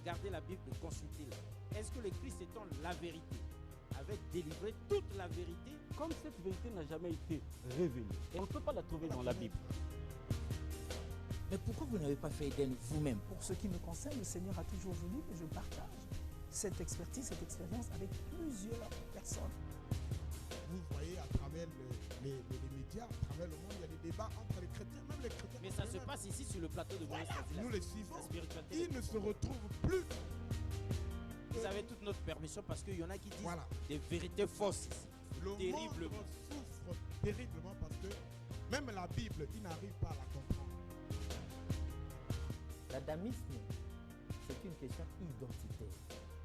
regardez la Bible et consultez-la. Est-ce que le Christ étant la vérité avait délivré toute la vérité? Comme cette vérité n'a jamais été révélée, on ne peut pas la trouver dans la Bible. Mais pourquoi vous n'avez pas fait Éden vous-même? Pour ce qui me concerne, le Seigneur a toujours voulu que je partage cette expertise, cette expérience avec plusieurs personnes. Vous voyez à travers les médias, à travers le monde, il y a des débats entre les chrétiens, même les chrétiens. Mais ça se passe ici sur le plateau de Moïse. Voilà, nous les suivons. La spiritualité. Ils ne se retrouvent plus. Vous avez toute notre permission parce qu'il y en a qui disent des vérités fausses ici. Le Terriblement. monde souffre terriblement parce que même la Bible, ils n'arrivent pas à la comprendre. L'adamisme, c'est une question identitaire.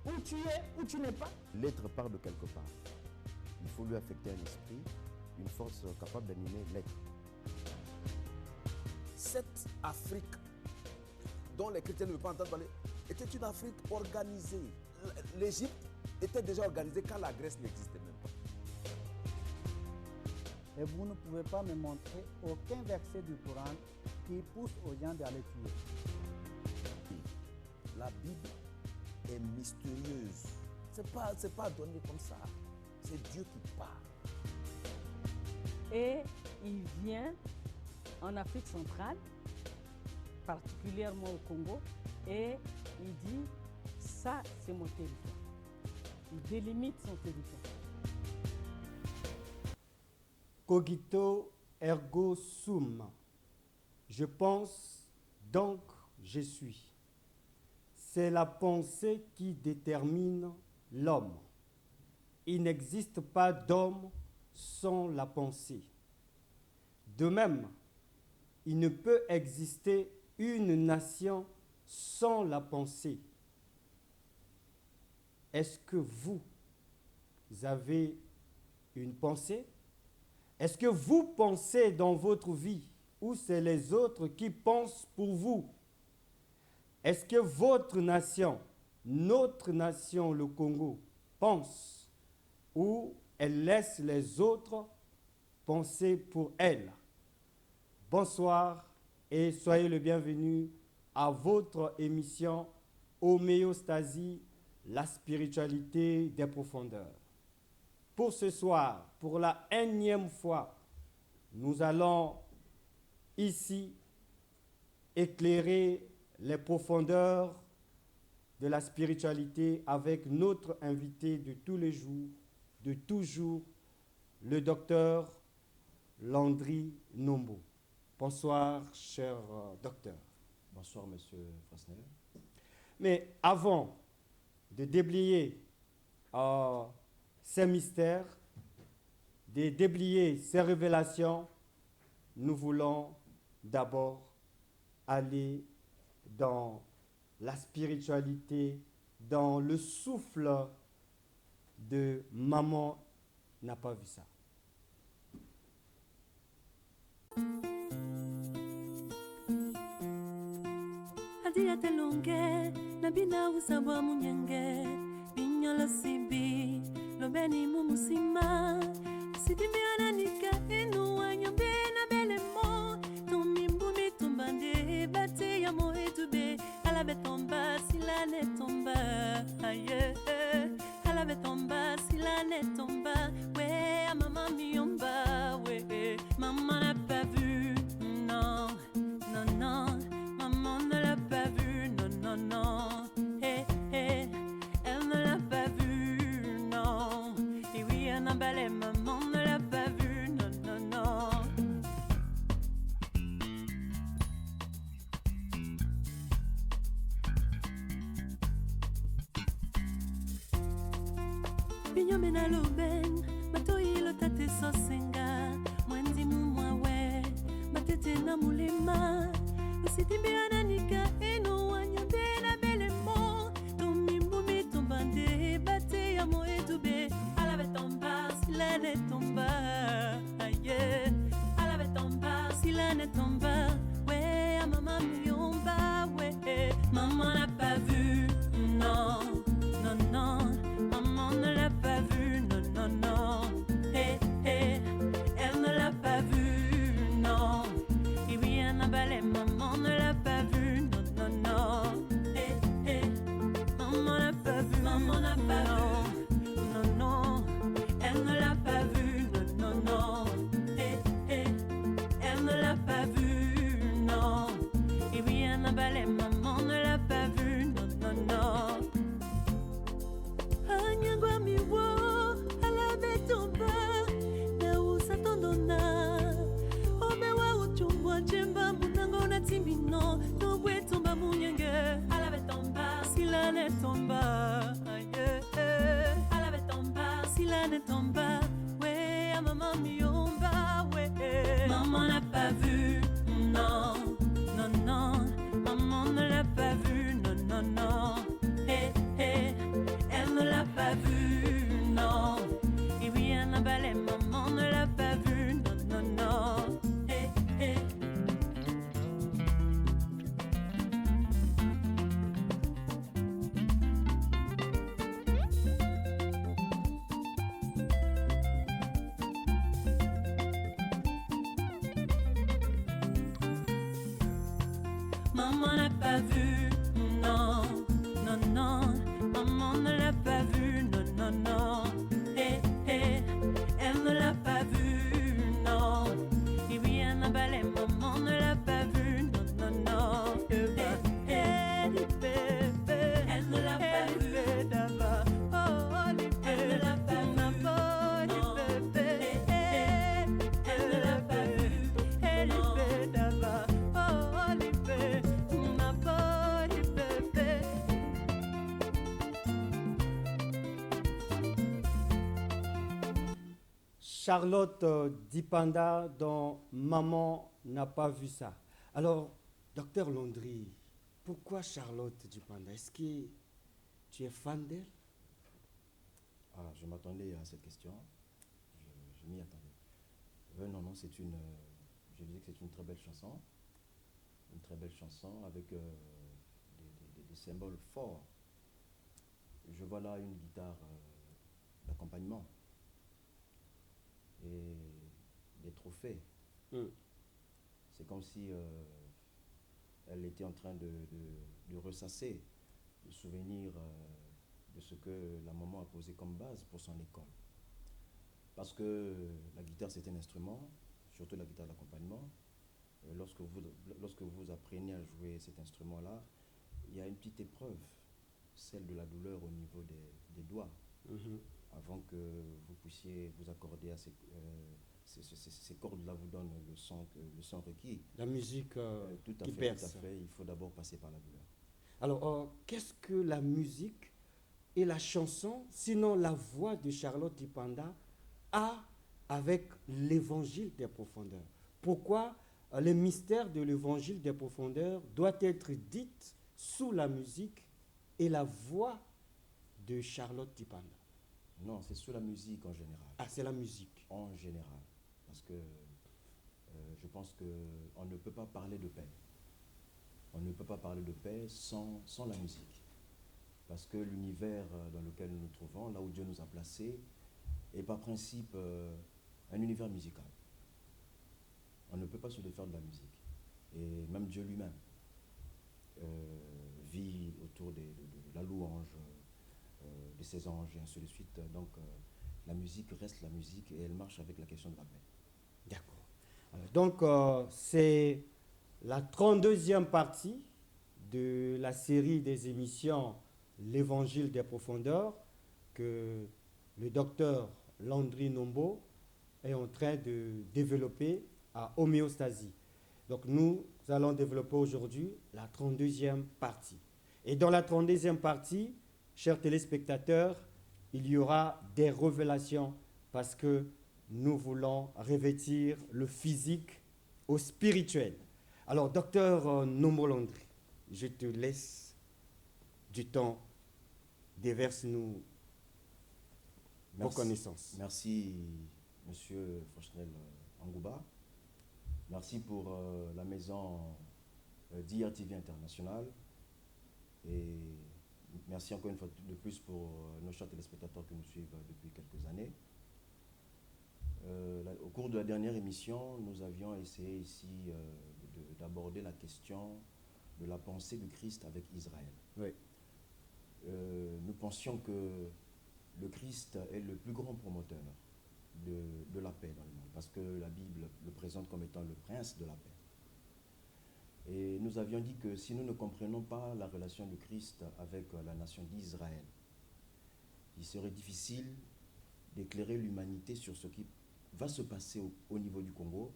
Où tu es, où tu n'es pas. L'être part de quelque part. Il faut lui affecter un esprit, une force capable d'animer l'être. Cette Afrique dont les chrétiens ne veulent pas entendre parler était une Afrique organisée. L'Égypte était déjà organisée quand la Grèce n'existait même pas. Et vous ne pouvez pas me montrer aucun verset du Coran qui pousse aux gens d'aller tuer. La Bible est mystérieuse. C'est pas donné comme ça. C'est Dieu qui parle. Et il vient en Afrique centrale, particulièrement au Congo, et il dit, ça c'est mon territoire. Il délimite son territoire. Cogito ergo sum. Je pense, donc je suis. C'est la pensée qui détermine l'homme. Il n'existe pas d'homme sans la pensée. De même, il ne peut exister une nation sans la pensée. Est-ce que vous avez une pensée? Est-ce que vous pensez dans votre vie ou c'est les autres qui pensent pour vous? Est-ce que votre nation, notre nation, le Congo, pense ou elle laisse les autres penser pour elle? Bonsoir et soyez le bienvenu à votre émission Homéostasie, la spiritualité des profondeurs. Pour ce soir, pour la énième fois, nous allons ici éclairer les profondeurs de la spiritualité avec notre invité de tous les jours, de toujours, le docteur Landry Nombo. Bonsoir, cher docteur. Bonsoir, monsieur Frasnel. Mais avant de déblayer ces mystères, de déblayer ces révélations, nous voulons d'abord aller dans la spiritualité, dans le souffle de Maman n'a pas vu ça. Adia telonge, nabina usabwa munyenge, binyola sibi, lobeni mumusima, sidimi ananika enu wanyombe na belemo, tumimbumi tumbande, bate ya moe tube, alabe tomba, silane tomba, aye, alabe tomba, silane tomba, we, maman miomba, we, maman n'a pas vu, non, non, non. Maman ne l'a pas vu, non, non, non. Hey, hey, elle ne l'a pas vu, non. Et oui, un emballé, maman ne l'a pas vu, non, non, non. Binyo mena loben, bato ilo tate sosenga, mwendi mumwawe, batete na mulema. Sitimbe ananika eno wanyonde na belemo Tumimbumi tumbande bate ya moe tube Alabe tomba silane tomba Aye Alabe tomba silane tomba We a maman miomba We maman n'a pas vu Non, non, non Maman ne l'a pas vu Non, non, non Hey, hey Elle ne l'a pas vu Non Et oui un abalé maman ne l'a pas vu, non, non, non. Eh, eh. Maman n'a pas vu, non, non, non. Maman ne l'a pas vu, non, non, non. Eh, eh, elle ne l'a pas vu, non. Et oui, elle n'a pas les maman ne l'a pas vu, non, non, non. Eh, eh, elle ne l'a pas vu. Elle ne l'a pas vu, non. Elle ne l'a pas vu, non. Charlotte Dipanda dans Maman n'a pas vu ça. Alors, docteur Landry, pourquoi Charlotte Dipanda? Est-ce que tu es fan d'elle? Ah, je m'attendais à cette question. Je m'y attendais. Non, non, c'est une. Je disais que c'est une très belle chanson. Une très belle chanson avec des symboles forts. Je vois là une guitare d'accompagnement et des trophées. C'est comme si elle était en train de ressasser le souvenir de ce que la maman a posé comme base pour son école. Parce que la guitare, c'est un instrument, surtout la guitare d'accompagnement. Lorsque vous apprenez à jouer cet instrument-là, il y a une petite épreuve, celle de la douleur au niveau des doigts, avant que vous puissiez vous accorder à ces cordes-là vous donnent le son requis. La musique tout à qui fait, perce. tout à fait. Il faut d'abord passer par la douleur. Alors, qu'est-ce que la musique et la chanson, sinon la voix de Charlotte Dipanda, a avec l'évangile des profondeurs? Pourquoi le mystère de l'évangile des profondeurs doit être dit sous la musique et la voix de Charlotte Dipanda? Non, c'est sous la musique en général. Ah, c'est la musique. En général. Parce que je pense qu'on ne peut pas parler de paix. On ne peut pas parler de paix sans la musique. Parce que l'univers dans lequel nous nous trouvons, là où Dieu nous a placés, est par principe un univers musical. On ne peut pas se défaire de la musique. Et même Dieu lui-même vit autour de la louange, de ses anges et ainsi de suite. Donc la musique reste la musique et elle marche avec la question de la paix. D'accord. Donc c'est la 32e partie de la série des émissions L'Évangile des profondeurs que le docteur Landry Nombo est en train de développer à homéostasie. Donc nous allons développer aujourd'hui la 32e partie. Et dans la 32e partie, chers téléspectateurs, il y aura des révélations parce que nous voulons revêtir le physique au spirituel. Alors, docteur Nombo Landry, je te laisse du temps, déverse-nous vos connaissances. Merci, monsieur Foshnel Angouba. Merci pour la maison d'IRTV International. Et merci encore une fois de plus pour nos chers téléspectateurs qui nous suivent depuis quelques années. Au cours de la dernière émission, nous avions essayé ici d'aborder la question de la pensée du Christ avec Israël. Oui. Nous pensions que le Christ est le plus grand promoteur de la paix dans le monde, parce que la Bible le présente comme étant le prince de la paix. Et nous avions dit que si nous ne comprenons pas la relation du Christ avec la nation d'Israël, il serait difficile d'éclairer l'humanité sur ce qui va se passer au niveau du Congo,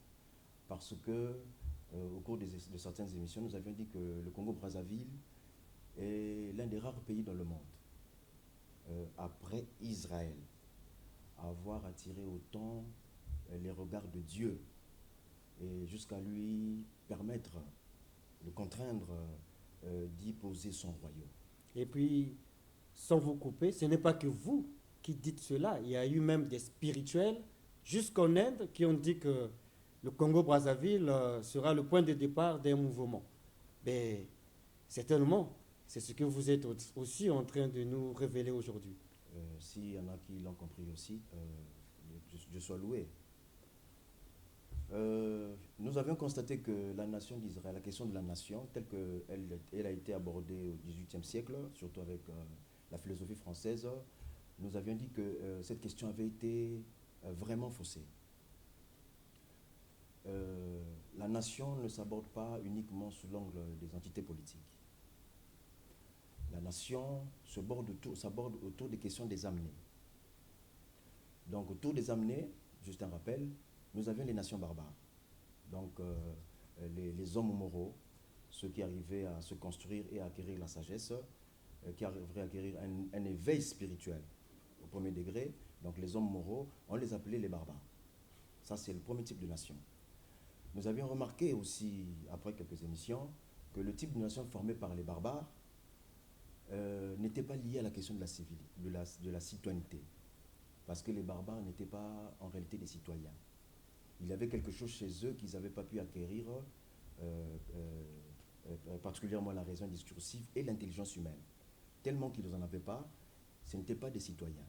parce que au cours de certaines émissions, nous avions dit que le Congo-Brazzaville est l'un des rares pays dans le monde, après Israël, à avoir attiré autant les regards de Dieu et jusqu'à lui permettre, le contraindre d'y poser son royaume. Et puis, sans vous couper, ce n'est pas que vous qui dites cela. Il y a eu même des spirituels jusqu'en Inde qui ont dit que le Congo-Brazzaville sera le point de départ d'un mouvement. Mais certainement, c'est ce que vous êtes aussi en train de nous révéler aujourd'hui. S'il y en a qui l'ont compris aussi, Dieu soit loué. Nous avions constaté que la nation d'Israël, la question de la nation, telle qu'elle a été abordée au XVIIIe siècle, surtout avec la philosophie française, nous avions dit que cette question avait été vraiment faussée. La nation ne s'aborde pas uniquement sous l'angle des entités politiques. La nation s'aborde autour des questions des amenés. Donc autour des amenés, juste un rappel, nous avions les nations barbares. Donc les hommes moraux, ceux qui arrivaient à se construire et à acquérir la sagesse, qui arriveraient à acquérir un éveil spirituel au premier degré. Donc les hommes moraux, on les appelait les barbares. Ça, c'est le premier type de nation. Nous avions remarqué aussi, après quelques émissions, que le type de nation formé par les barbares n'était pas lié à la question de la citoyenneté. Parce que les barbares n'étaient pas en réalité des citoyens. Il y avait quelque chose chez eux qu'ils n'avaient pas pu acquérir, particulièrement la raison discursive et l'intelligence humaine. Tellement qu'ils n'en avaient pas, ce n'étaient pas des citoyens.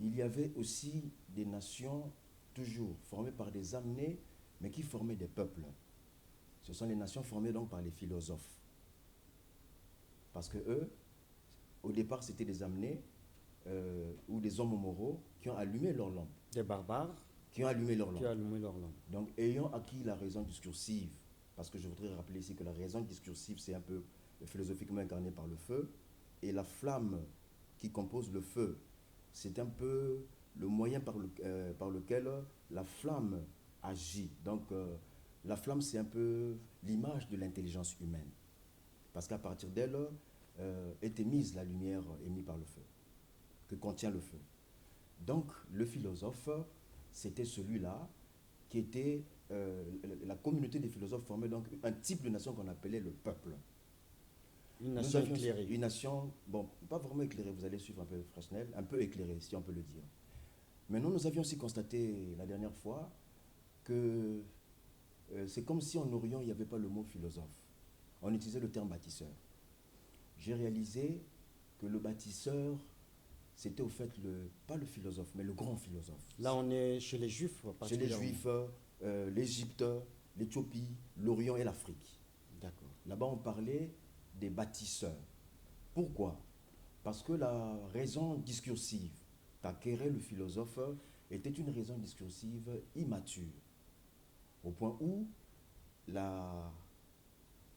Il y avait aussi des nations, toujours formées par des amenés, mais qui formaient des peuples. Ce sont les nations formées donc par les philosophes. Parce que eux, au départ, c'était des amenés ou des hommes moraux qui ont allumé leur lampe. Des barbares qui ont allumé leur lampe. Qui ont allumé leur lampe. Donc, ayant acquis la raison discursive, parce que je voudrais rappeler ici que la raison discursive, c'est un peu philosophiquement incarné par le feu, et la flamme qui compose le feu, c'est un peu le moyen par lequel la flamme agit. Donc, la flamme, c'est un peu l'image de l'intelligence humaine. Parce qu'à partir d'elle est émise la lumière émise par le feu, que contient le feu. Donc, le philosophe, c'était celui-là qui était... la communauté des philosophes formait donc un type de nation qu'on appelait le peuple. Une nation éclairée. Une nation, bon, pas vraiment éclairée, vous allez suivre un peu Fresnel, un peu éclairée, si on peut le dire. Maintenant, nous avions aussi constaté la dernière fois que c'est comme si en Orient, il n'y avait pas le mot philosophe. On utilisait le terme bâtisseur. J'ai réalisé que le bâtisseur, c'était au fait pas le philosophe, mais le grand philosophe. Là, on est chez les Juifs. Chez les Juifs, l'Égypte, l'Éthiopie, l'Orient et l'Afrique. D'accord. Là-bas, on parlait des bâtisseurs. Pourquoi? Parce que la raison discursive qu'acquérait le philosophe était une raison discursive immature, au point où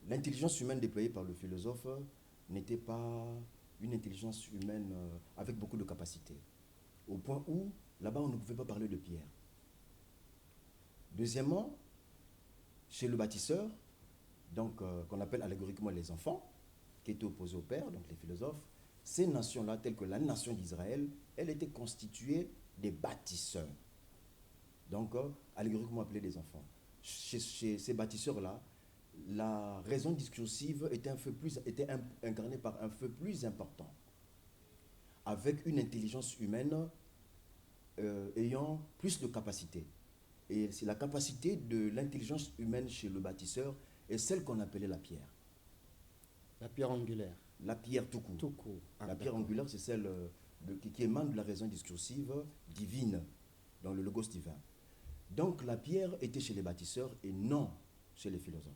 l'intelligence humaine déployée par le philosophe n'était pas une intelligence humaine avec beaucoup de capacités, au point où là-bas on ne pouvait pas parler de pierre. Deuxièmement, chez le bâtisseur, donc qu'on appelle allégoriquement les enfants, qui étaient opposés au père, donc les philosophes, ces nations-là, telles que la nation d'Israël, elles étaient constituées des bâtisseurs, donc allégoriquement appelés des enfants. Chez ces bâtisseurs-là, la raison discursive était incarnée par un feu plus important, avec une intelligence humaine ayant plus de capacité. Et c'est la capacité de l'intelligence humaine chez le bâtisseur est celle qu'on appelait la pierre. La pierre angulaire. La pierre tout court. Tout court. Ah, la pierre angulaire, c'est celle qui émane de la raison discursive divine, dans le logos divin. Donc la pierre était chez les bâtisseurs et non chez les philosophes.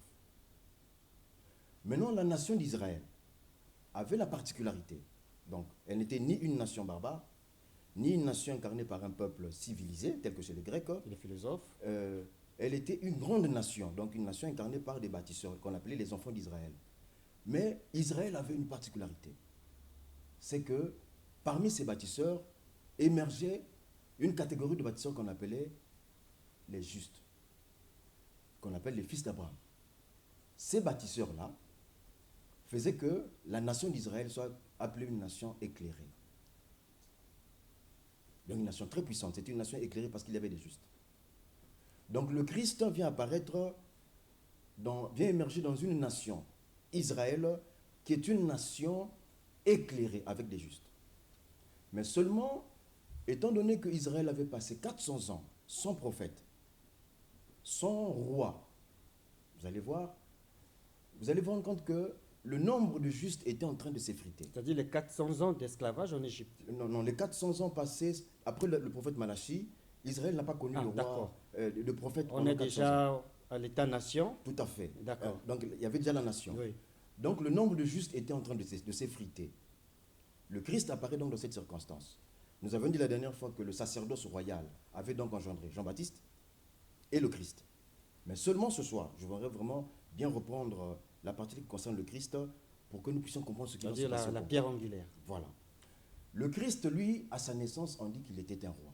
Maintenant, la nation d'Israël avait la particularité. Donc, elle n'était ni une nation barbare, ni une nation incarnée par un peuple civilisé, tel que chez les Grecs. Les philosophes. Elle était une grande nation, donc une nation incarnée par des bâtisseurs, qu'on appelait les enfants d'Israël. Mais Israël avait une particularité. C'est que parmi ces bâtisseurs émergeait une catégorie de bâtisseurs qu'on appelait les justes, qu'on appelle les fils d'Abraham. Ces bâtisseurs-là faisaient que la nation d'Israël soit appelée une nation éclairée. Donc une nation très puissante. C'était une nation éclairée parce qu'il y avait des justes. Donc le Christ vient émerger dans une nation, Israël, qui est une nation éclairée avec des justes. Mais seulement, étant donné que Israël avait passé 400 ans sans prophète, sans roi, vous allez vous rendre compte que le nombre de justes était en train de s'effriter. C'est-à-dire les 400 ans d'esclavage en Égypte. Non, les 400 ans passés après le prophète Malachi Israël n'a pas connu le roi, d'accord. le prophète. On pendant est 400 ans. déjà à l'état-nation. Tout à fait. D'accord. Donc il y avait déjà la nation. Oui. Donc le nombre de justes était en train de s'effriter. Le Christ apparaît donc dans cette circonstance. Nous avons dit la dernière fois que le sacerdoce royal avait donc engendré Jean-Baptiste et le Christ. Mais seulement ce soir, je voudrais vraiment bien reprendre la partie qui concerne le Christ pour que nous puissions comprendre ce qui va se C'est-à-dire passer. la pierre angulaire. Voilà. Le Christ, lui, à sa naissance, on dit qu'il était un roi.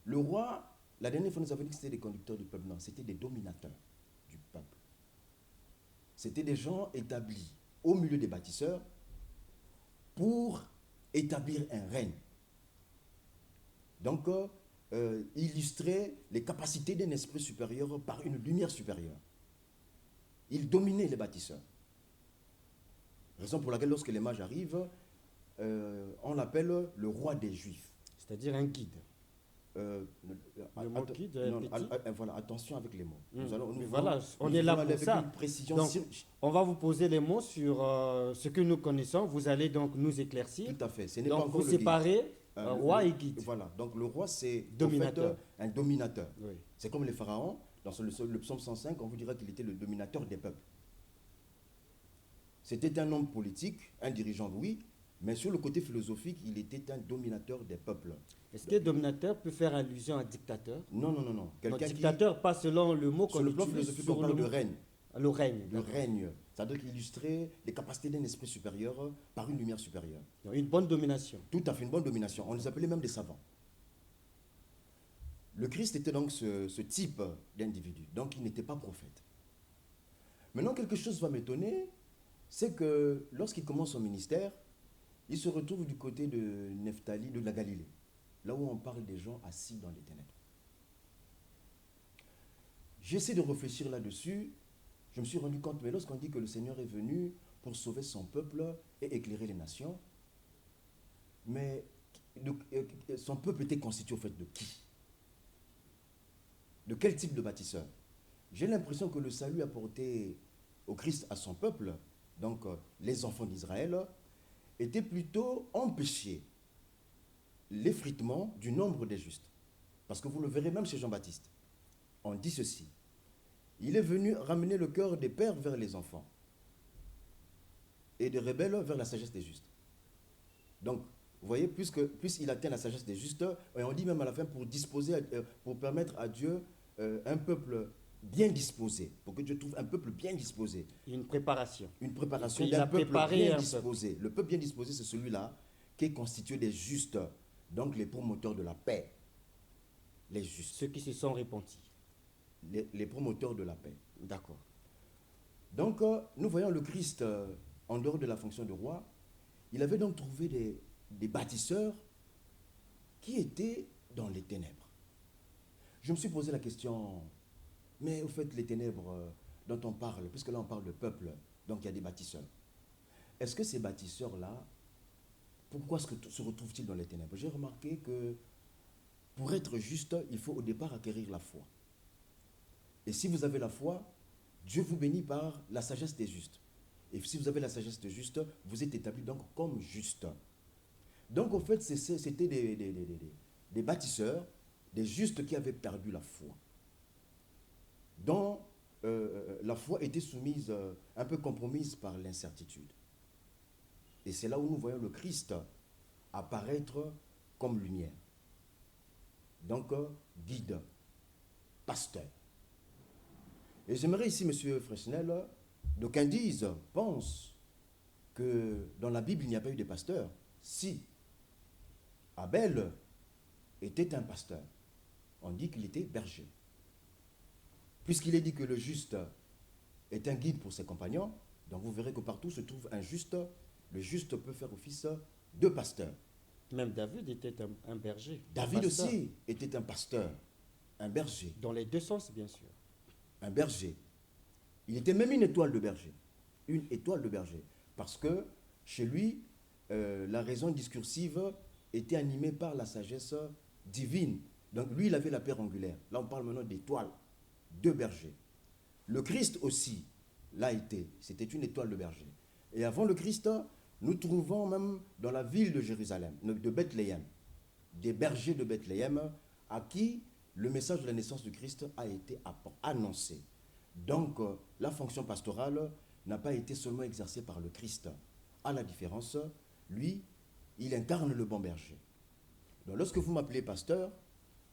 Le roi, la dernière fois, nous avons dit que c'était des conducteurs du peuple. Non, c'était des dominateurs du peuple. C'était des gens établis au milieu des bâtisseurs pour établir un règne. Donc, illustrer les capacités d'un esprit supérieur par une lumière supérieure. Il dominait les bâtisseurs. Raison pour laquelle, lorsque les mages arrivent, on l'appelle le roi des Juifs. C'est-à-dire un guide. Le mot guide est voilà, attention avec les mots. On est là pour avec ça. une précision. Donc, on va vous poser les mots sur ce que nous connaissons. Vous allez donc nous éclaircir. Tout à fait. Ce n'est donc pas encore vous le guide. séparez roi et guide. Voilà. Donc le roi, c'est dominateur. En fait, un dominateur. Oui. C'est comme les pharaons. Dans le psaume 105, on vous dira qu'il était le dominateur des peuples. C'était un homme politique, un dirigeant, oui, mais sur le côté philosophique, il était un dominateur des peuples. Est-ce que dominateur peut faire allusion à dictateur? Non, non, non, non. Dictateur, pas selon le mot qu'on sur le plan utilise, philosophique, on parle de règne. Le règne. Le règne. C'est-à-dire qu'illustrer les capacités d'un esprit supérieur par une lumière supérieure. Donc, une bonne domination. Tout à fait, une bonne domination. On les appelait même des savants. Le Christ était donc ce type d'individu. Donc il n'était pas prophète. Maintenant, quelque chose va m'étonner, c'est que lorsqu'il commence son ministère, il se retrouve du côté de Nephtali, de la Galilée, là où on parle des gens assis dans les ténèbres. J'essaie de réfléchir là-dessus. Je me suis rendu compte, mais lorsqu'on dit que le Seigneur est venu pour sauver son peuple et éclairer les nations, mais son peuple était constitué au fait de qui? De quel type de bâtisseur? J'ai l'impression que le salut apporté au Christ à son peuple, donc les enfants d'Israël, était plutôt empêcher l'effritement du nombre des justes. Parce que vous le verrez même chez Jean-Baptiste. On dit ceci: il est venu ramener le cœur des pères vers les enfants et des rebelles vers la sagesse des justes. Donc, vous voyez, puisqu'il atteint la sagesse des justes, et on dit même à la fin pour permettre à Dieu un peuple bien disposé, pour que Dieu trouve un peuple bien disposé. Une préparation. Une préparation d'un peuple bien disposé. Le peuple bien disposé, c'est celui-là qui est constitué des justes, donc les promoteurs de la paix. Les justes. Ceux qui se sont repentis. Les promoteurs de la paix. D'accord. Donc, nous voyons le Christ, en dehors de la fonction de roi, il avait donc trouvé des bâtisseurs qui étaient dans les ténèbres. Je me suis posé la question, mais au fait, les ténèbres dont on parle, puisque là on parle de peuple, donc il y a des bâtisseurs. Est-ce que ces bâtisseurs-là, pourquoi se retrouvent-ils dans les ténèbres? J'ai remarqué que pour être juste, il faut au départ acquérir la foi. Et si vous avez la foi, Dieu vous bénit par la sagesse des justes. Et si vous avez la sagesse des justes, vous êtes établi donc comme juste. Donc au fait, c'était des bâtisseurs, des justes qui avaient perdu la foi, dont la foi était soumise, un peu compromise par l'incertitude. Et c'est là où nous voyons le Christ apparaître comme lumière. Donc, guide, pasteur. Et j'aimerais ici, M. Fresnel, d'aucuns pensent que dans la Bible, il n'y a pas eu de pasteur. Si Abel était un pasteur, on dit qu'il était berger. Puisqu'il est dit que le juste est un guide pour ses compagnons, donc vous verrez que partout se trouve un juste. Le juste peut faire office de pasteur. Même David était un berger. David aussi était un pasteur, un berger. Dans les deux sens, bien sûr. Un berger. Il était même une étoile de berger. Une étoile de berger. Parce que chez lui, la raison discursive était animée par la sagesse divine. Donc lui, il avait la pierre angulaire. Là, on parle maintenant d'étoile de berger. Le Christ aussi l'a été. C'était une étoile de berger. Et avant le Christ, nous trouvons même dans la ville de Jérusalem, de Bethléem, des bergers de Bethléem à qui le message de la naissance du Christ a été annoncé. Donc, la fonction pastorale n'a pas été seulement exercée par le Christ. À la différence, lui, il incarne le bon berger. Donc, lorsque vous m'appelez pasteur,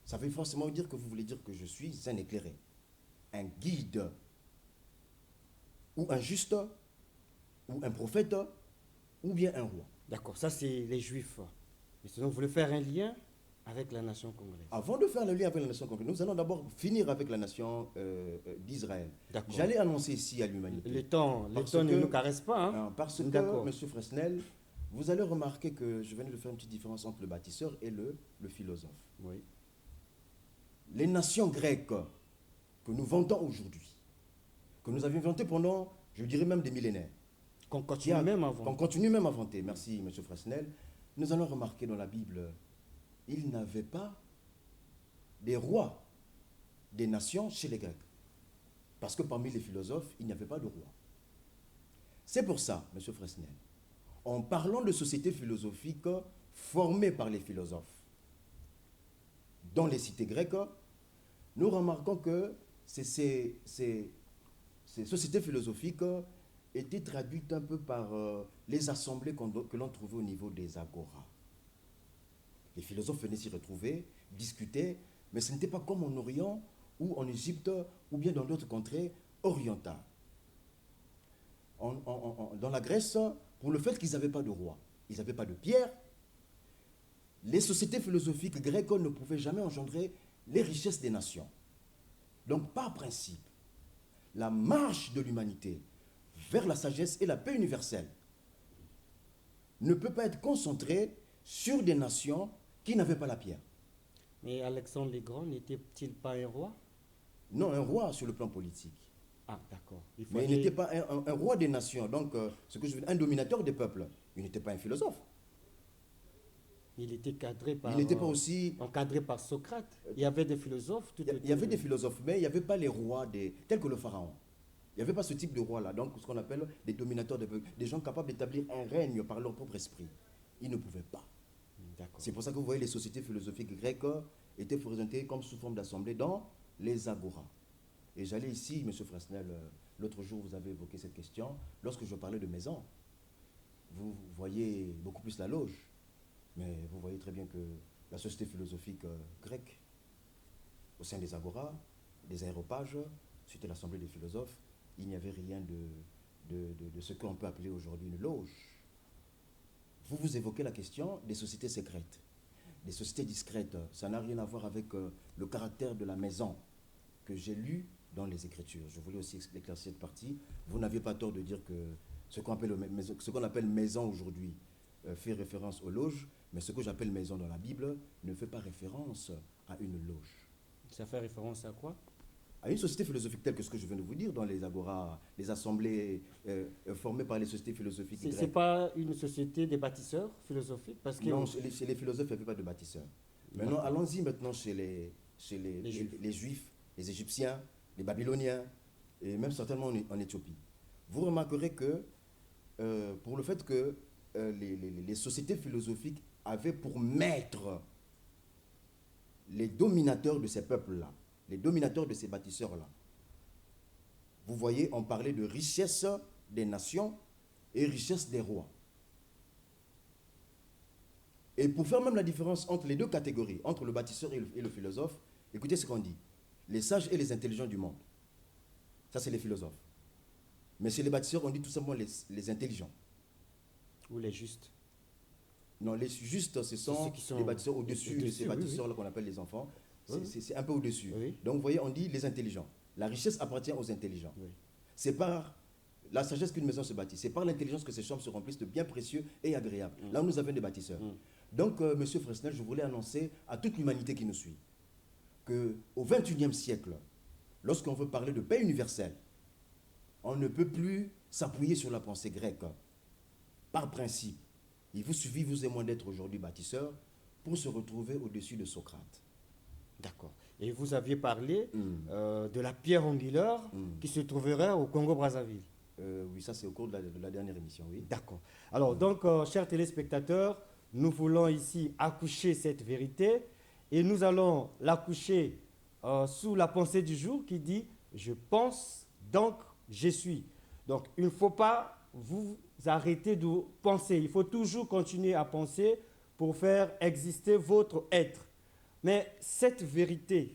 ça veut forcément dire que vous voulez dire que je suis un éclairé, un guide, ou un juste, ou un prophète, ou bien un roi. D'accord, ça c'est les Juifs. Mais sinon, vous voulez faire un lien avec la nation congolaise. Avant de faire le lien avec la nation congolaise, nous allons d'abord finir avec la nation d'Israël. J'allais annoncer ici à l'humanité. Le temps ne nous caresse pas. Hein? Parce que, M. Fresnel, vous allez remarquer que je venais de faire une petite différence entre le bâtisseur et le philosophe. Oui. Les nations grecques que nous vantons aujourd'hui, que nous avions vantées pendant, je dirais même des millénaires, qu'on continue même à vanter, merci M. Fresnel, nous allons remarquer dans la Bible, il n'avait pas des rois des nations chez les Grecs. Parce que parmi les philosophes, il n'y avait pas de roi. C'est pour ça, M. Fresnel, en parlant de sociétés philosophiques formées par les philosophes dans les cités grecques, nous remarquons que ces sociétés philosophiques étaient traduites un peu par les assemblées que l'on trouvait au niveau des agoras. Les philosophes venaient s'y retrouver, discuter, mais ce n'était pas comme en Orient ou en Égypte ou bien dans d'autres contrées orientales. Dans la Grèce, pour le fait qu'ils n'avaient pas de roi, ils n'avaient pas de pierre, les sociétés philosophiques grecques ne pouvaient jamais engendrer les richesses des nations. Donc, par principe, la marche de l'humanité vers la sagesse et la paix universelle ne peut pas être concentrée sur des nations qui n'avaient pas la pierre. Mais Alexandre le Grand n'était-il pas un roi? Non, un roi sur le plan politique. Ah, d'accord. Mais il n'était pas un roi des nations, donc ce que je veux dire, un dominateur des peuples. Il n'était pas un philosophe. Il était cadré par... Il n'était pas aussi... encadré par Socrate. Il y avait des philosophes. Il y avait des philosophes, mais il n'y avait pas les rois tels que le pharaon. Il n'y avait pas ce type de roi-là. Donc, ce qu'on appelle des dominateurs des peuples, des gens capables d'établir un règne par leur propre esprit. Ils ne pouvaient pas. C'est pour ça que vous voyez les sociétés philosophiques grecques étaient présentées comme sous forme d'assemblée dans les agoras. Et j'allais ici, M. Fresnel, l'autre jour vous avez évoqué cette question, lorsque je parlais de maison, vous voyez beaucoup plus la loge, mais vous voyez très bien que la société philosophique grecque, au sein des agoras, des aéropages, c'était l'assemblée des philosophes, il n'y avait rien de ce qu'on peut appeler aujourd'hui une loge. Vous évoquez la question des sociétés secrètes, des sociétés discrètes. Ça n'a rien à voir avec le caractère de la maison que j'ai lu dans les Écritures. Je voulais aussi éclaircir cette partie. Vous n'aviez pas tort de dire que ce qu'on appelle maison aujourd'hui fait référence aux loges, mais ce que j'appelle maison dans la Bible ne fait pas référence à une loge. Ça fait référence à quoi? À une société philosophique telle que ce que je viens de vous dire dans les agoras, les assemblées formées par les sociétés philosophiques grecques. Ce n'est pas une société des bâtisseurs philosophiques parce que... Non, chez les philosophes, il n'y avait pas de bâtisseurs. Maintenant, allons-y maintenant chez les Juifs, les Égyptiens, les Babyloniens, et même certainement en Éthiopie. Vous remarquerez que, pour le fait que les sociétés philosophiques avaient pour maître les dominateurs de ces peuples-là, les dominateurs de ces bâtisseurs-là. Vous voyez, on parlait de richesse des nations et richesse des rois. Et pour faire même la différence entre les deux catégories, entre le bâtisseur et le philosophe, écoutez ce qu'on dit. Les sages et les intelligents du monde. Ça, c'est les philosophes. Mais chez les bâtisseurs, on dit tout simplement les intelligents. Ou les justes. Non, les justes, ce sont les bâtisseurs au-dessus de ces bâtisseurs-là qu'on appelle les enfants. C'est un peu au-dessus. Oui. Donc, vous voyez, on dit les intelligents. La richesse appartient aux intelligents. Oui. C'est par la sagesse qu'une maison se bâtit. C'est par l'intelligence que ces chambres se remplissent de biens précieux et agréables. Là où nous avons des bâtisseurs. Donc, M. Fresnel, je voulais annoncer à toute l'humanité qui nous suit qu'au XXIe siècle, lorsqu'on veut parler de paix universelle, on ne peut plus s'appuyer sur la pensée grecque. Par principe, il vous suffit, vous et moi, d'être aujourd'hui bâtisseurs pour se retrouver au-dessus de Socrate. D'accord. Et vous aviez parlé de la pierre angulaire qui se trouverait au Congo-Brazzaville. Oui, ça c'est au cours de la dernière émission, oui. D'accord. Alors, donc, chers téléspectateurs, nous voulons ici accoucher cette vérité Et nous allons la coucher sous la pensée du jour qui dit « Je pense, donc je suis ». Donc, il ne faut pas vous arrêter de penser. Il faut toujours continuer à penser pour faire exister votre être. Mais cette vérité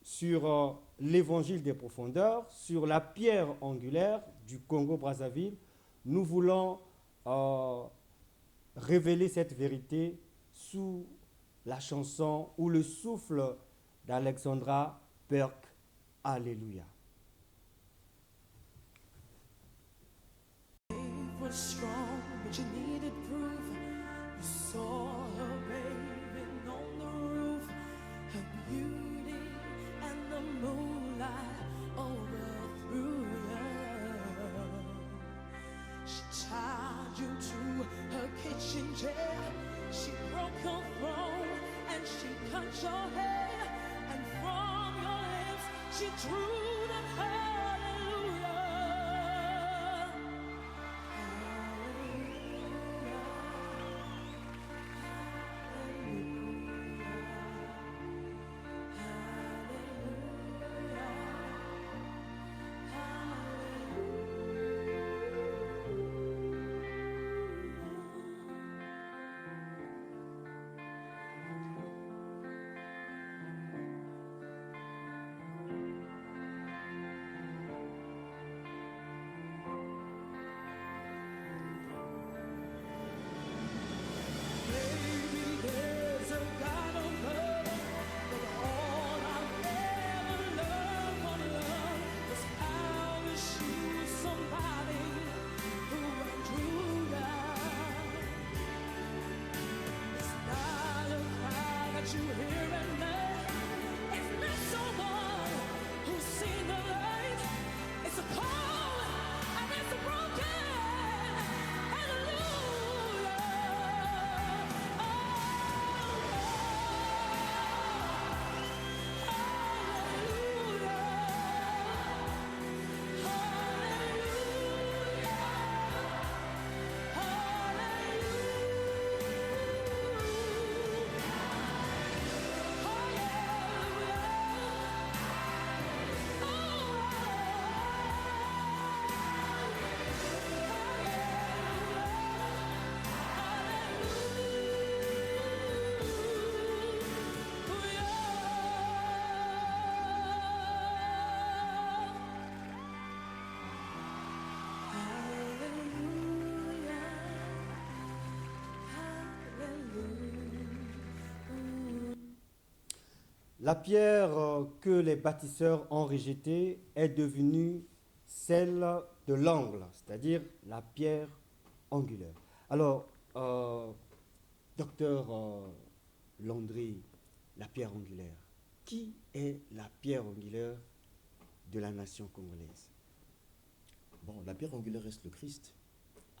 sur l'évangile des profondeurs, sur la pierre angulaire du Congo-Brazzaville, nous voulons révéler cette vérité sous la chanson ou le souffle d'Alexandra Burke. Alléluia. Was strong, but you needed proof. You saw her bathing on the roof, her beauty and the moonlight overthrew you. She tied you to her kitchen chair. She broke her throne and she cut your hair, and from your lips she drew the hallelujah. La pierre que les bâtisseurs ont rejetée est devenue celle de l'angle, c'est-à-dire la pierre angulaire. Alors, docteur Landry, la pierre angulaire, qui est la pierre angulaire de la nation congolaise? Bon, la pierre angulaire reste le Christ.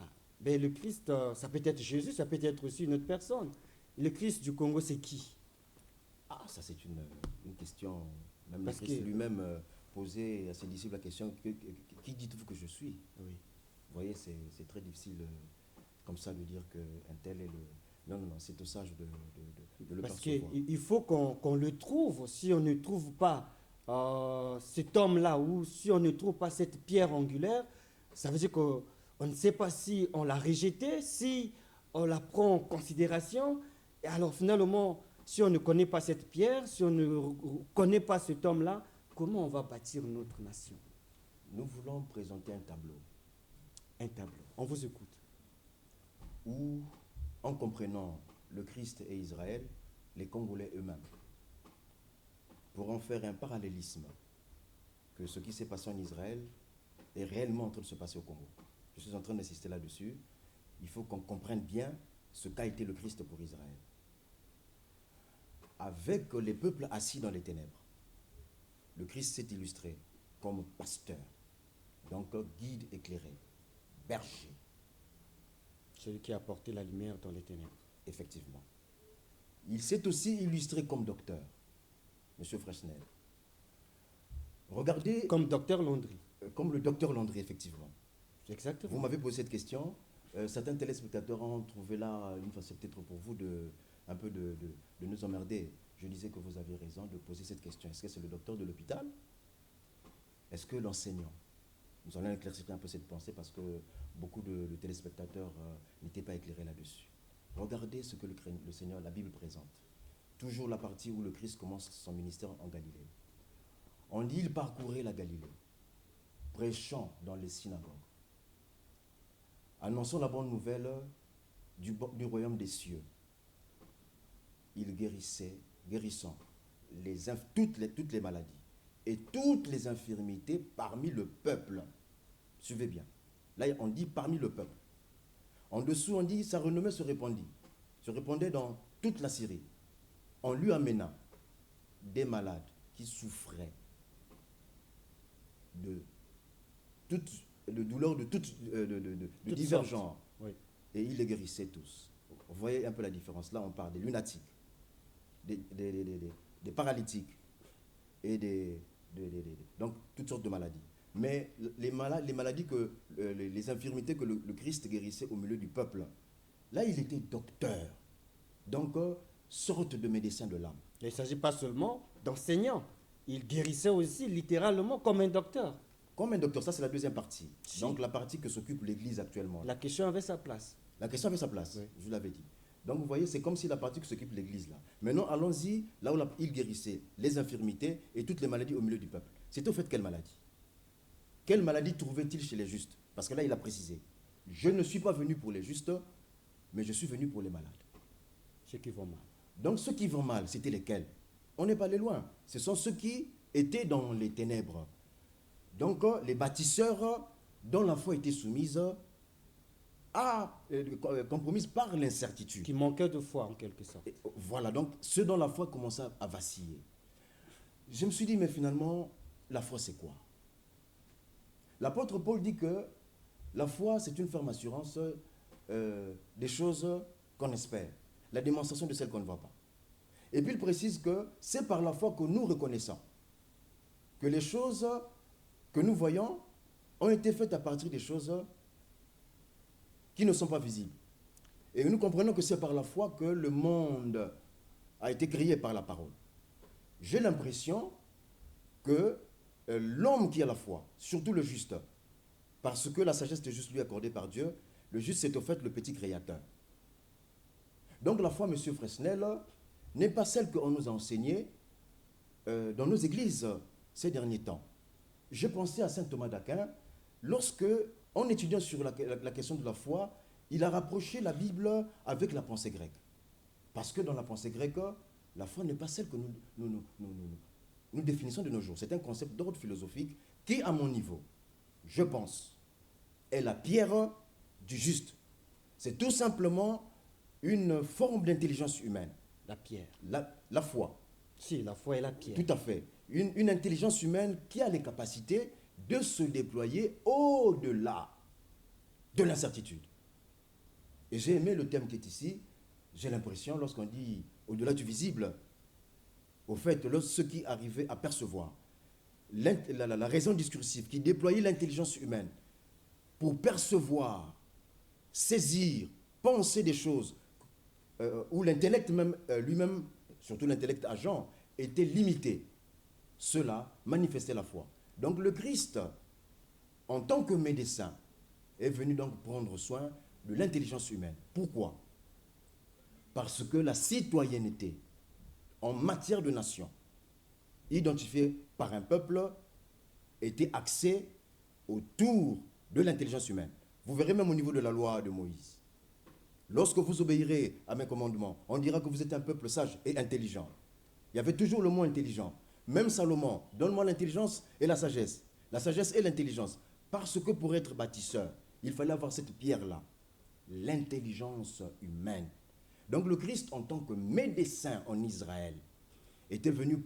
Ah, mais le Christ, ça peut être Jésus, ça peut être aussi une autre personne. Le Christ du Congo, c'est qui? Ah, ça c'est une question, même Parce le Christ que- lui-même posait à ses disciples la question, qui dites-vous que je suis? Oui. Vous voyez, c'est très difficile comme ça de dire qu'un tel est le... Non, non, non, c'est au sage de le Parce percevoir. qu'il faut qu'on le trouve. Si on ne trouve pas cet homme-là, ou si on ne trouve pas cette pierre angulaire, ça veut dire qu'on ne sait pas si on l'a rejetée, si on la prend en considération. Et alors finalement, si on ne connaît pas cette pierre, si on ne connaît pas cet homme-là, comment on va bâtir notre nation? Nous voulons présenter un tableau Un tableau. On vous écoute. où, en comprenant le Christ et Israël, les Congolais eux-mêmes pourront faire un parallélisme que ce qui s'est passé en Israël est réellement en train de se passer au Congo. Je suis en train d'insister là-dessus. Il faut qu'on comprenne bien ce qu'a été le Christ pour Israël. Avec les peuples assis dans les ténèbres, le Christ s'est illustré comme pasteur, donc guide éclairé, berger. Celui qui a apporté la lumière dans les ténèbres. Effectivement. Il s'est aussi illustré comme docteur, M. Fresnel. Regardez, Comme docteur Landry. comme le docteur Landry, effectivement. Exactement. Vous m'avez posé cette question. Certains téléspectateurs ont trouvé là, une fois, c'est peut-être pour vous un peu de nous emmerder. je disais que vous avez raison de poser cette question. Est-ce que c'est le docteur de l'hôpital? Est-ce que l'enseignant? Nous allons éclaircir un peu cette pensée parce que beaucoup de téléspectateurs n'étaient pas éclairés là-dessus. Regardez ce que le Seigneur, la Bible présente. Toujours la partie où le Christ commence son ministère en Galilée. On dit il parcourait la Galilée, prêchant dans les synagogues, annonçant la bonne nouvelle du royaume des cieux. Il guérissant toutes les maladies et toutes les infirmités parmi le peuple. Suivez bien. Là, on dit parmi le peuple. En dessous, on dit sa renommée se répandait dans toute la Syrie. On lui amena des malades qui souffraient de douleurs de divers genres. Oui. Et il les guérissait tous. Vous voyez un peu la différence. Là, on parle des lunatiques, des paralytiques et donc toutes sortes de maladies. Mais les maladies les infirmités que le Christ guérissait au milieu du peuple, là, il était docteur. Donc, sorte de médecin de l'âme. Il ne s'agit pas seulement d'enseignant. Il guérissait aussi littéralement comme un docteur. Comme un docteur, ça c'est la deuxième partie. Si. Donc la partie que s'occupe l'Église actuellement. La question avait sa place. La question avait sa place, oui. Je l'avais dit. Donc vous voyez, c'est comme si la partie que s'occupe l'Église là. Maintenant, allons-y, là où il guérissait les infirmités et toutes les maladies au milieu du peuple. C'était au fait quelle maladie? Quelle maladie trouvait-il chez les justes? Parce que là, il a précisé. Je ne suis pas venu pour les justes, mais je suis venu pour les malades. Ceux qui vont mal. Donc ceux qui vont mal, c'était lesquels? On n'est pas allé loin. Ce sont ceux qui étaient dans les ténèbres. Donc les bâtisseurs dont la foi était soumise compromise par l'incertitude. Qui manquaient de foi en quelque sorte. Et voilà, donc ceux dont la foi commençait à vaciller. Je me suis dit, mais finalement, la foi c'est quoi? L'apôtre Paul dit que la foi c'est une ferme assurance des choses qu'on espère, la démonstration de celles qu'on ne voit pas. Et puis il précise que c'est par la foi que nous reconnaissons que les choses que nous voyons ont été faites à partir des choses qui ne sont pas visibles. Et nous comprenons que c'est par la foi que le monde a été créé par la parole. J'ai l'impression que l'homme qui a la foi, surtout le juste, parce que la sagesse est juste lui accordée par Dieu, le juste c'est au fait le petit créateur. Donc la foi, M. Fresnel, n'est pas celle qu'on nous a enseignée dans nos églises ces derniers temps. Je pensais à saint Thomas d'Aquin, lorsque, en étudiant sur la question de la foi, il a rapproché la Bible avec la pensée grecque. Parce que dans la pensée grecque, la foi n'est pas celle que nous définissons de nos jours. C'est un concept d'ordre philosophique qui, à mon niveau, je pense, est la pierre du juste. C'est tout simplement une forme d'intelligence humaine. La pierre. La foi. Si, la foi est la pierre. Tout à fait. Une intelligence humaine qui a les capacités de se déployer au-delà de l'incertitude. Et j'ai aimé le thème qui est ici. J'ai l'impression, lorsqu'on dit au-delà du visible, au fait, ceux qui arrivaient à percevoir la raison discursive qui déployait l'intelligence humaine pour percevoir, saisir, penser des choses où l'intellect même, lui-même, surtout l'intellect agent, était limité. Cela manifestait la foi. Donc le Christ, en tant que médecin, est venu donc prendre soin de l'intelligence humaine. Pourquoi? Parce que la citoyenneté en matière de nation, identifiée par un peuple, était axée autour de l'intelligence humaine. Vous verrez même au niveau de la loi de Moïse. Lorsque vous obéirez à mes commandements, on dira que vous êtes un peuple sage et intelligent. Il y avait toujours le mot intelligent. Même Salomon, donne-moi l'intelligence et la sagesse. La sagesse et l'intelligence. Parce que pour être bâtisseur, il fallait avoir cette pierre-là. L'intelligence humaine. Donc le Christ, en tant que médecin en Israël, était venu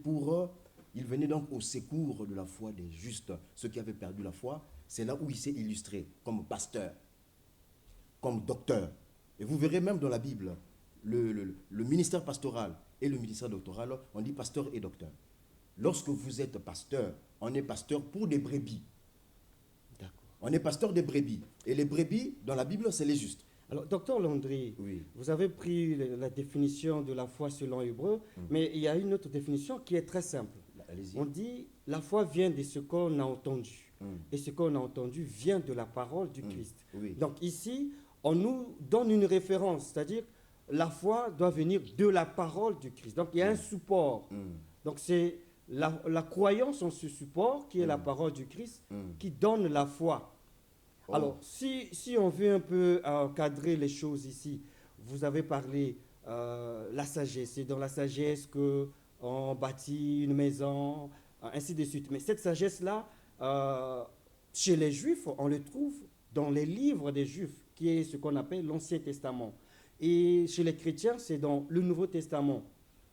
il venait donc au secours de la foi des justes. Ceux qui avaient perdu la foi, c'est là où il s'est illustré comme pasteur, comme docteur. Et vous verrez même dans la Bible, le ministère pastoral et le ministère doctoral, on dit pasteur et docteur. Lorsque vous êtes pasteur, on est pasteur pour des brebis. D'accord. On est pasteur des brebis. Et les brebis, dans la Bible, c'est les justes. Alors, docteur Landry, Oui. vous avez pris la définition de la foi selon Hébreu, mais il y a une autre définition qui est très simple. Allez-y. On dit la foi vient de ce qu'on a entendu. Et ce qu'on a entendu vient de la parole du Christ. Oui. Donc ici, on nous donne une référence, c'est-à-dire la foi doit venir de la parole du Christ. Donc il y a un support. Donc c'est la croyance en ce support qui est la parole du Christ qui donne la foi. Oh. Alors si on veut un peu cadrer les choses ici, vous avez parlé la sagesse. C'est dans la sagesse qu'on bâtit une maison, ainsi de suite. Mais cette sagesse-là, chez les Juifs, on le trouve dans les livres des Juifs, qui est ce qu'on appelle l'Ancien Testament. Et chez les chrétiens, c'est dans le Nouveau Testament.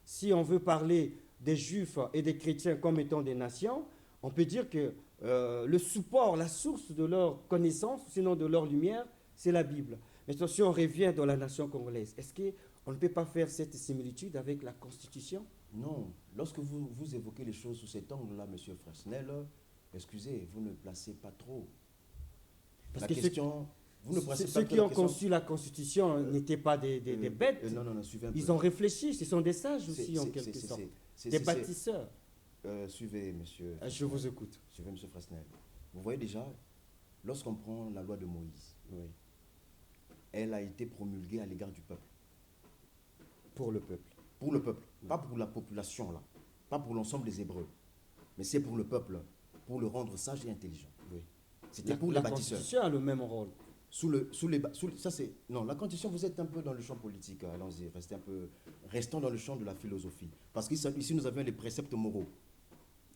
Si on veut parler des Juifs et des chrétiens comme étant des nations, on peut dire que le support, la source de leur connaissance, sinon de leur lumière, c'est la Bible. Mais si on revient dans la nation congolaise, est-ce qu'on ne peut pas faire cette similitude avec la Constitution? Non. Lorsque vous évoquez les choses sous cet angle-là, M. Fresnel, excusez, vous ne placez pas trop. Parce la que question... Vous ne placez ceux pas qui la ont question... conçu la Constitution n'étaient pas des bêtes. non, suivez un peu. Ils ont réfléchi, ce sont des sages aussi en quelque sorte. Des bâtisseurs. Suivez, monsieur. Je vous écoute. Suivez, monsieur Fresnel. Vous voyez déjà, lorsqu'on prend la loi de Moïse, elle a été promulguée à l'égard du peuple. Pour le peuple. Pour le peuple, pas pour la population, là. Pas pour l'ensemble des Hébreux. Mais c'est pour le peuple, pour le rendre sage et intelligent. Oui. C'était pour les bâtisseurs. La Constitution a le même rôle. Non, la Constitution, vous êtes un peu dans le champ politique. Allons-y, restons dans le champ de la philosophie. Parce qu'ici, nous avions les préceptes moraux.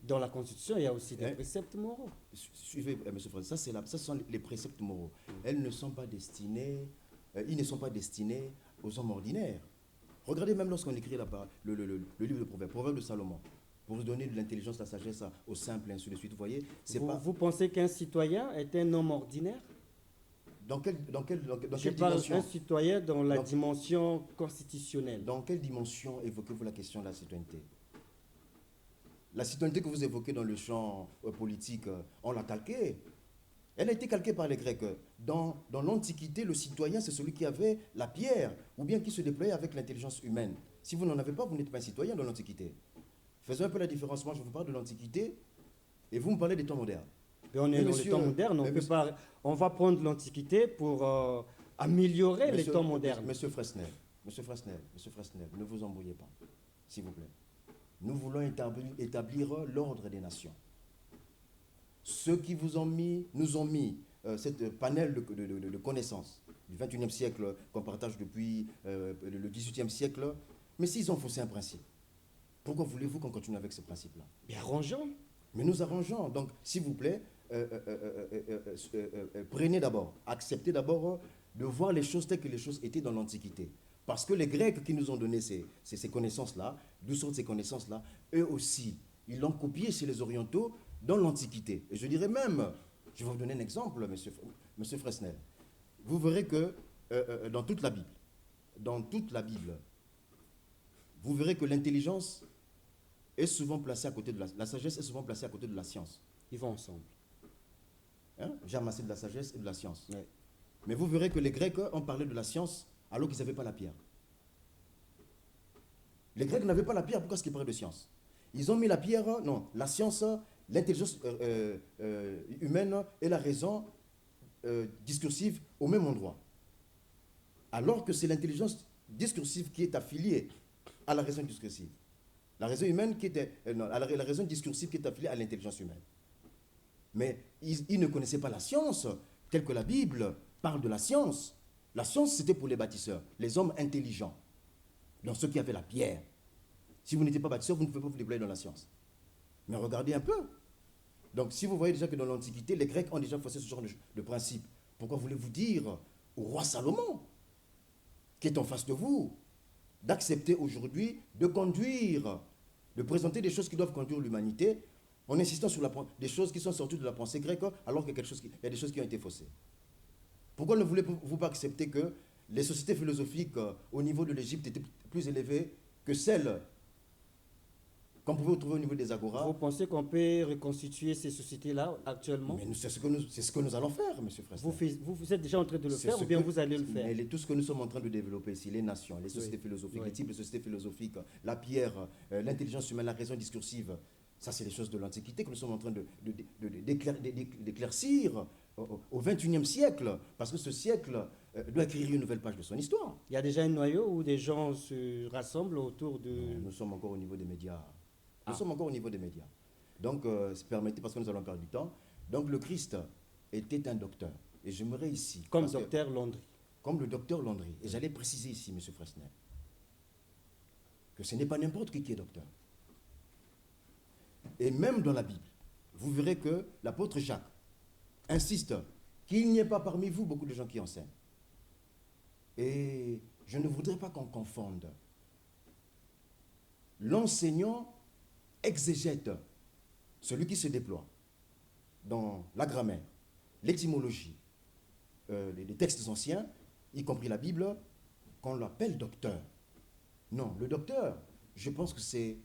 Dans la Constitution, il y a aussi des préceptes moraux. Suivez, M. François, ça sont les préceptes moraux. Ils ne sont pas destinés aux hommes ordinaires. Regardez même lorsqu'on écrit le livre de Proverbes, Proverbes de Salomon, pour donner de l'intelligence, de la sagesse aux simples, et ainsi de suite. Vous voyez, vous pensez qu'un citoyen est un homme ordinaire? Dans quelle Je parle dimension? d'un citoyen dans la dimension constitutionnelle. Dans quelle dimension évoquez-vous la question de la citoyenneté? La citoyenneté que vous évoquez dans le champ politique, on l'a calquée. Elle a été calquée par les Grecs. Dans l'Antiquité, le citoyen, c'est celui qui avait la pierre, ou bien qui se déployait avec l'intelligence humaine. Si vous n'en avez pas, vous n'êtes pas un citoyen dans l'Antiquité. Faisons un peu la différence. Moi, je vous parle de l'Antiquité, et vous me parlez des temps modernes. Mais on est dans les temps modernes, on va prendre l'Antiquité pour améliorer les temps modernes. Monsieur Fresnel, ne vous embrouillez pas, s'il vous plaît. Nous voulons établir l'ordre des nations. Ceux qui nous ont mis cette panel de connaissances du XXIe siècle qu'on partage depuis le XVIIIe siècle, mais s'ils ont faussé un principe, pourquoi voulez-vous qu'on continue avec ce principe-là? Mais arrangeons. Mais nous arrangeons. Donc, s'il vous plaît, prenez d'abord, acceptez d'abord de voir les choses telles que les choses étaient dans l'Antiquité. Parce que les Grecs qui nous ont donné ces connaissances-là, d'où sortent ces connaissances-là, eux aussi, ils l'ont copié chez les Orientaux dans l'Antiquité. Et je dirais même, je vais vous donner un exemple, monsieur Fresnel. Vous verrez que dans toute la Bible, vous verrez que l'intelligence est souvent placée à côté de la sagesse est souvent placée à côté de la science. Ils vont ensemble. J'ai amassé de la sagesse et de la science. Ouais. Mais vous verrez que les Grecs ont parlé de la science alors qu'ils n'avaient pas la pierre. Les Grecs n'avaient pas la pierre, pourquoi est-ce qu'ils parlaient de science? Ils ont mis la pierre, non, la science, l'intelligence humaine et la raison discursive au même endroit. Alors que c'est l'intelligence discursive qui est affiliée à la raison discursive. La raison humaine qui était, la raison discursive qui est affiliée à l'intelligence humaine. Mais ils ne connaissaient pas la science, telle que la Bible parle de la science. La science, c'était pour les bâtisseurs, les hommes intelligents, dans ceux qui avaient la pierre. Si vous n'étiez pas bâtisseur, vous ne pouvez pas vous déployer dans la science. Mais regardez un peu. Donc, si vous voyez déjà que dans l'Antiquité, les Grecs ont déjà faussé ce genre de principe, pourquoi voulez-vous dire au roi Salomon, qui est en face de vous, d'accepter aujourd'hui de conduire, de présenter des choses qui doivent conduire l'humanité, en insistant sur des choses qui sont sorties de la pensée grecque, alors qu'il y a des choses qui ont été faussées? Pourquoi ne voulez-vous pas accepter que les sociétés philosophiques au niveau de l'Égypte étaient plus élevées que celles qu'on pouvait retrouver au niveau des agoras. Vous pensez qu'on peut reconstituer ces sociétés-là actuellement? Mais c'est ce que nous allons faire, M. Fresnel. Vous êtes déjà en train de le C'est faire ce ou bien que- vous allez le faire? Mais tout ce que nous sommes en train de développer ici, les nations, les sociétés philosophiques, les types de sociétés philosophiques, la pierre, l'intelligence humaine, la raison discursive, ça c'est les choses de l'Antiquité que nous sommes en train d'éclaircir au XXIe siècle, parce que ce siècle doit écrire une nouvelle page de son histoire. Il y a déjà un noyau où des gens se rassemblent autour de... Nous sommes encore au niveau des médias. Nous sommes encore au niveau des médias. Donc, permettez, parce que nous allons perdre du temps. Donc, le Christ était un docteur. Et j'aimerais ici... Comme docteur Landry. Comme le docteur Landry. Et j'allais préciser ici, M. Fresnel, que ce n'est pas n'importe qui est docteur. Et même dans la Bible, vous verrez que l'apôtre Jacques insiste qu'il n'y ait pas parmi vous beaucoup de gens qui enseignent. Et je ne voudrais pas qu'on confonde l'enseignant exégète, celui qui se déploie dans la grammaire, l'étymologie, les textes anciens, y compris la Bible, qu'on l'appelle docteur. Non, le docteur, je pense que c'est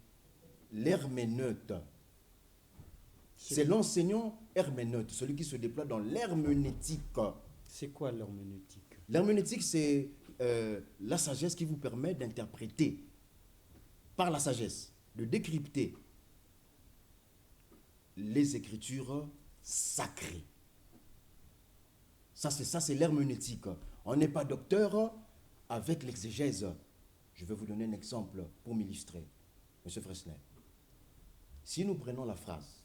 l'herméneute. C'est l'enseignant herméneute, celui qui se déploie dans l'herméneutique. C'est quoi l'herméneutique? L'herméneutique, c'est la sagesse qui vous permet d'interpréter par la sagesse, de décrypter les écritures sacrées. Ça, c'est l'herméneutique. On n'est pas docteur avec l'exégèse. Je vais vous donner un exemple pour m'illustrer, M. Fresnel. Si nous prenons la phrase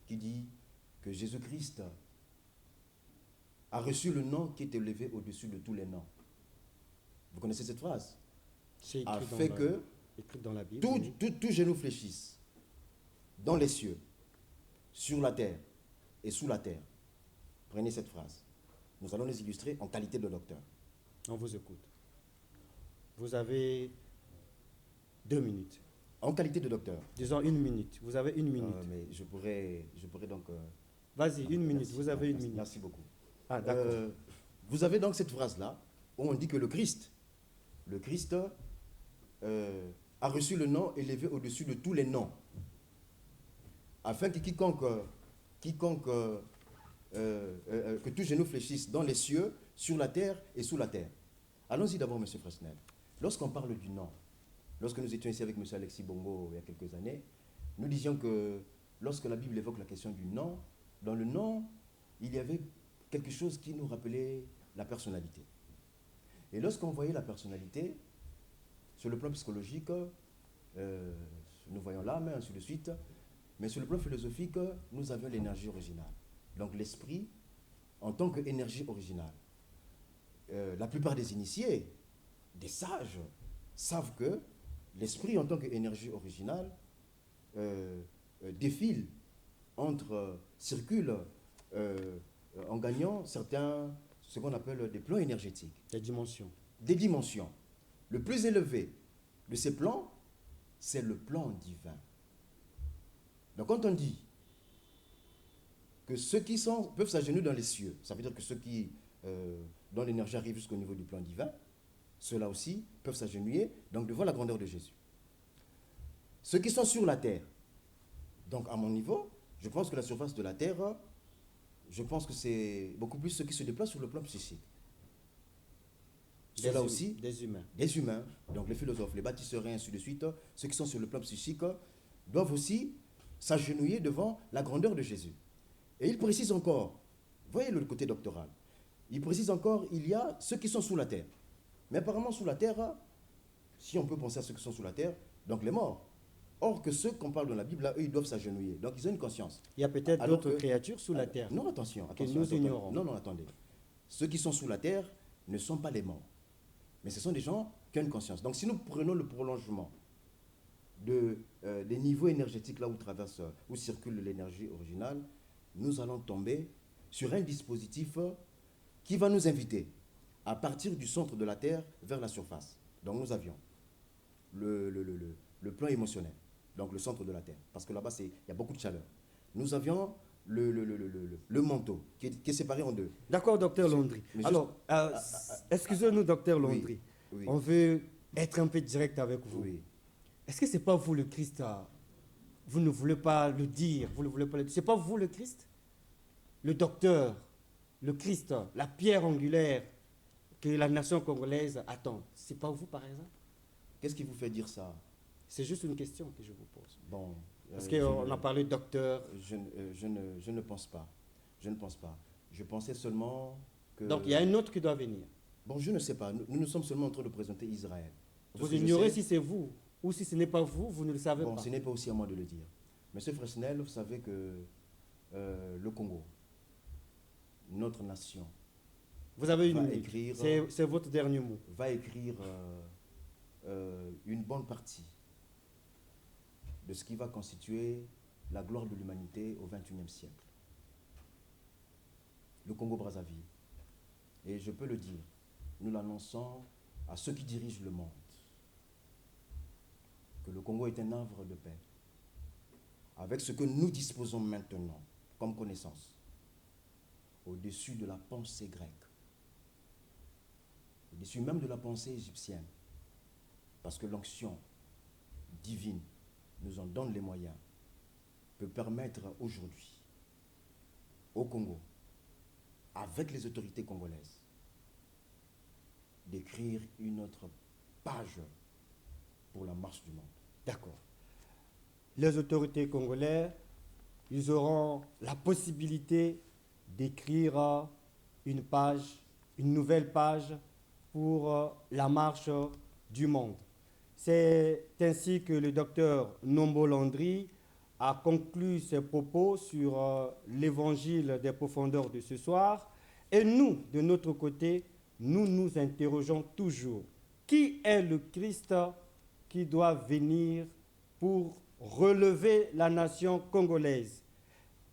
qui dit que Jésus-Christ a reçu le nom qui est élevé au-dessus de tous les noms. Vous connaissez cette phrase? C'est a fait que écrit dans la Bible, tout genou fléchisse dans les cieux, sur la terre et sous la terre. Prenez cette phrase. Nous allons les illustrer en qualité de docteur. On vous écoute. Vous avez 2 minutes. En qualité de docteur. Disons 1 minute. Vous avez 1 minute. Mais je pourrais donc... Vas-y, 1 minute. Vous avez 1 minute. Merci beaucoup. Ah, d'accord. Vous avez donc cette phrase-là, où on dit que le Christ a reçu le nom élevé au-dessus de tous les noms, afin que que tout genou fléchisse dans les cieux, sur la terre et sous la terre. Allons-y d'abord, M. Fresnel. Lorsqu'on parle du nom, lorsque nous étions ici avec M. Alexis Bongo il y a quelques années, nous disions que lorsque la Bible évoque la question du nom, dans le nom, il y avait quelque chose qui nous rappelait la personnalité. Et lorsqu'on voyait la personnalité, sur le plan psychologique, nous voyons l'âme, ainsi de suite, mais sur le plan philosophique, nous avions l'énergie originale. Donc l'esprit, en tant qu'énergie originale. La plupart des initiés, des sages, savent que l'esprit, en tant qu'énergie originale, défile, circule, en gagnant ce qu'on appelle des plans énergétiques. Des dimensions. Des dimensions. Le plus élevé de ces plans, c'est le plan divin. Donc quand on dit que ceux qui peuvent s'agenouiller dans les cieux, ça veut dire que ceux dont l'énergie arrive jusqu'au niveau du plan divin, ceux-là aussi peuvent s'agenouiller, donc devant la grandeur de Jésus. Ceux qui sont sur la terre, donc à mon niveau, je pense que la surface de la terre, je pense que c'est beaucoup plus ceux qui se déplacent sur le plan psychique. Ceux-là aussi, des humains. Des humains, donc les philosophes, les bâtisseurs et ainsi de suite, ceux qui sont sur le plan psychique, doivent aussi s'agenouiller devant la grandeur de Jésus. Et il précise encore, voyez le côté doctoral, il précise encore, il y a ceux qui sont sous la terre. Mais apparemment sous la terre, si on peut penser à ceux qui sont sous la terre, donc les morts. Or que ceux qu'on parle dans la Bible, là, eux, ils doivent s'agenouiller. Donc ils ont une conscience. Il y a peut-être d'autres créatures sous la terre. Non, attention. Que nous ignorons. Non, attendez. Ceux qui sont sous la terre ne sont pas les morts. Mais ce sont des gens qui ont une conscience. Donc si nous prenons le prolongement des niveaux énergétiques là où circule l'énergie originale, nous allons tomber sur un dispositif qui va nous inviter à partir du centre de la Terre vers la surface. Donc nous avions le plan émotionnel, donc le centre de la Terre, parce que là-bas, il y a beaucoup de chaleur. Nous avions le manteau, qui est séparé en deux. D'accord, docteur Landry. Alors, excusez-nous, docteur Landry. Oui. On veut être un peu direct avec vous. Oui. Est-ce que ce n'est pas vous le Christ vous ne voulez pas le dire, vous ne voulez pas le dire. Ce n'est pas vous le Christ? Le docteur, le Christ, la pierre angulaire que la nation congolaise attend. Ce n'est pas vous par exemple? Qu'est-ce qui vous fait dire ça? C'est juste une question que je vous pose. Bon, parce qu'on a parlé de docteur. Je ne pense pas. Je ne pense pas. Je pensais seulement que... Donc il y a un autre qui doit venir. Bon, je ne sais pas. Nous sommes seulement en train de présenter Israël. Vous ignorez si c'est vous ou si ce n'est pas vous, vous ne le savez pas. Bon, ce n'est pas aussi à moi de le dire. Monsieur Fresnel, vous savez que le Congo, notre nation, vous avez une va écrire... C'est votre dernier mot. Va écrire une bonne partie de ce qui va constituer la gloire de l'humanité au XXIe siècle. Le Congo-Brazzaville. Et je peux le dire, nous l'annonçons à ceux qui dirigent le monde, que le Congo est un havre de paix. Avec ce que nous disposons maintenant comme connaissance, au-dessus de la pensée grecque, au-dessus même de la pensée égyptienne, parce que l'onction divine nous en donne les moyens, peut permettre aujourd'hui au Congo, avec les autorités congolaises, d'écrire une autre page pour la marche du monde. D'accord. Les autorités congolaises, ils auront la possibilité d'écrire une page, une nouvelle page pour la marche du monde. C'est ainsi que le docteur Nombo Landry a conclu ses propos sur l'évangile des profondeurs de ce soir. Et nous, de notre côté, nous nous interrogeons toujours. Qui est le Christ qui doit venir pour relever la nation congolaise?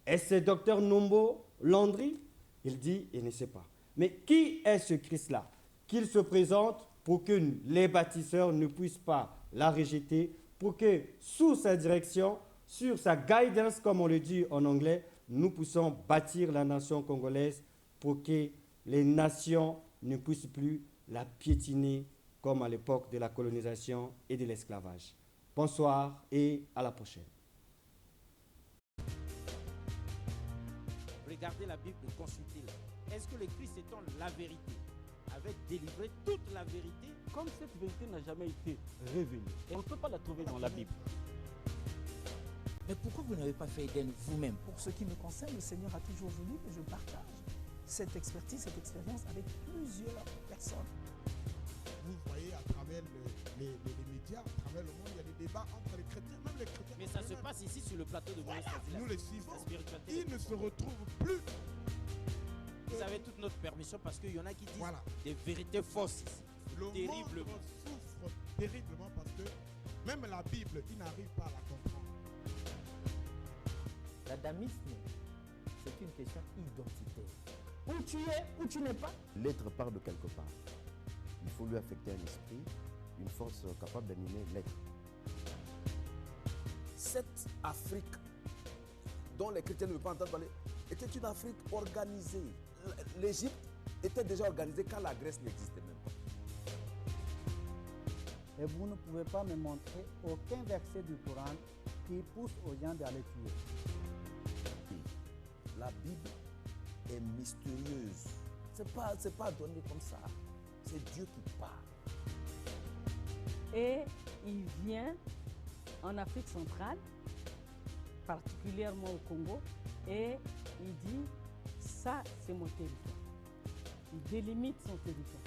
Est-ce le docteur Nombo Landry? Il dit, il ne sait pas. Mais qui est ce Christ-là? Qu'il se présente pour que les bâtisseurs ne puissent pas la rejeter, pour que sous sa direction, sur sa guidance, comme on le dit en anglais, nous puissions bâtir la nation congolaise pour que les nations ne puissent plus la piétiner comme à l'époque de la colonisation et de l'esclavage. Bonsoir et à la prochaine. Regardez la Bible et consultez-la. Est-ce que le Christ étant la vérité avait délivré toute la vérité? Comme cette vérité n'a jamais été révélée, et on ne peut pas la trouver dans la Bible. Mais pourquoi vous n'avez pas fait Éden vous-même? Pour ce qui me concerne, le Seigneur a toujours voulu que je partage cette expertise, cette expérience avec plusieurs personnes. Vous voyez à travers les médias, à travers le monde, il y a des débats entre les chrétiens, même les chrétiens. Mais ça se passe ici sur le plateau de Maurice. Nous les suivons. La spiritualité. Ils ne se retrouvent plus. Vous avez toute notre permission parce qu'il y en a qui disent Voilà. des vérités fausses ici. Le Terriblement. monde souffre terriblement parce que même la Bible, ils n'arrivent pas à la comprendre. L'adamisme, c'est une question identitaire. Où tu es, où tu n'es pas. L'être part de quelque part. Il faut lui affecter un esprit, une force capable d'animer l'être. Cette Afrique dont les chrétiens ne veulent pas entendre parler était une Afrique organisée. L'Égypte était déjà organisée quand la Grèce n'existait même pas. Et vous ne pouvez pas me montrer aucun verset du Coran qui pousse aux gens d'aller tuer. La Bible est mystérieuse. C'est pas donné comme ça. C'est Dieu qui parle. Et il vient en Afrique centrale, particulièrement au Congo, et il dit, ça c'est mon territoire. Il délimite son territoire.